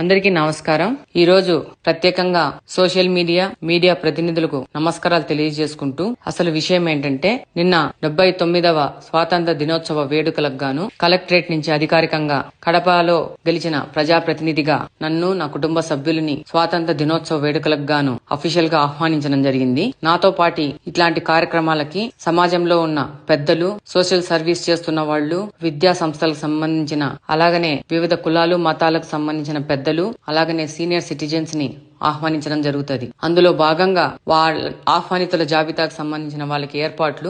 అందరికీ నమస్కారం. ఈ రోజు ప్రత్యేకంగా సోషల్ మీడియా ప్రతినిధులకు నమస్కారాలు తెలియజేసుకుంటూ అసలు విషయం ఏంటంటే నిన్న 79వ స్వాతంత్ర దినోత్సవ వేడుకలకు గాను కలెక్టరేట్ నుంచి అధికారికంగా కడపలో గెలిచిన ప్రజాప్రతినిధిగా నన్ను నా కుటుంబ సభ్యులని స్వాతంత్ర దినోత్సవ వేడుకలకు గాను అఫీషియల్ గా ఆహ్వానించడం జరిగింది. నాతో పాటు ఇట్లాంటి కార్యక్రమాలకి సమాజంలో ఉన్న పెద్దలు, సోషల్ సర్వీస్ చేస్తున్న వాళ్ళు, విద్యా సంస్థలకు సంబంధించిన అలాగనే వివిధ కులాలు మతాలకు సంబంధించిన పెద్దలు, అలాగనే సీనియర్ సిటిజన్స్ ని ఆహ్వానించడం జరుగుతుంది. అందులో భాగంగా వాళ్ళ ఆహ్వానితుల జాబితాకు సంబంధించిన వాళ్ళకి ఏర్పాట్లు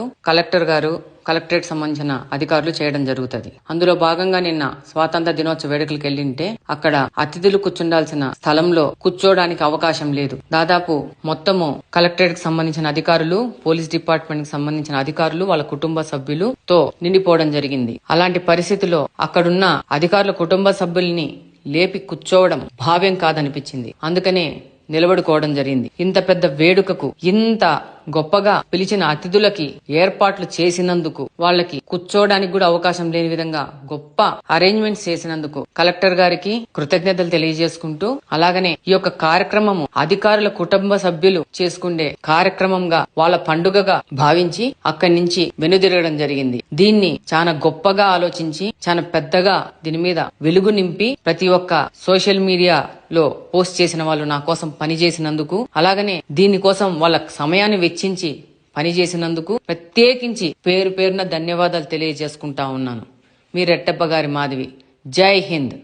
కలెక్టరేట్ సంబంధించిన అధికారులు చేయడం జరుగుతుంది. అందులో భాగంగా నిన్న స్వాతంత్ర దినోత్సవ వేడుకలకు వెళ్లింటే అక్కడ అతిథులు కూర్చుండాల్సిన స్థలంలో కూర్చోడానికి అవకాశం లేదు. దాదాపు మొత్తము కలెక్టరేట్ కి సంబంధించిన అధికారులు, పోలీస్ డిపార్ట్మెంట్ కి సంబంధించిన అధికారులు, వాళ్ళ కుటుంబ సభ్యులతో నిండిపోవడం జరిగింది. అలాంటి పరిస్థితిలో అక్కడున్న అధికారుల కుటుంబ సభ్యుల్ని లేపి కూర్చోవడం భావ్యం కాదనిపించింది. అందుకనే నిలబడుకోవడం జరిగింది. ఇంత పెద్ద వేడుకకు ఇంత గొప్పగా పిలిచిన అతిథులకి ఏర్పాట్లు చేసినందుకు, వాళ్ళకి కూర్చోవడానికి కూడా అవకాశం లేని విధంగా గొప్ప అరేంజ్మెంట్స్ చేసినందుకు కలెక్టర్ గారికి కృతజ్ఞతలు తెలియజేసుకుంటూ, అలాగనే ఈ యొక్క కార్యక్రమము అధికారుల కుటుంబ సభ్యులు చేసుకునే కార్యక్రమంగా వాళ్ళ పండుగగా భావించి అక్కడి నుంచి వెనుదిరగడం జరిగింది. దీన్ని చాలా గొప్పగా ఆలోచించి చాలా పెద్దగా దీని మీద వెలుగు నింపి ప్రతి ఒక్క సోషల్ మీడియాలో పోస్ట్ చేసిన వాళ్ళు నా కోసం పనిచేసినందుకు, అలాగనే దీనికోసం వాళ్ళ సమయాన్ని వెచ్చించి పనిచేసినందుకు ప్రత్యేకించి పేరున ధన్యవాదాలు తెలియజేసుకుంటా ఉన్నాను. మీ రెట్టప్ప గారి మాధవి. జై హింద్.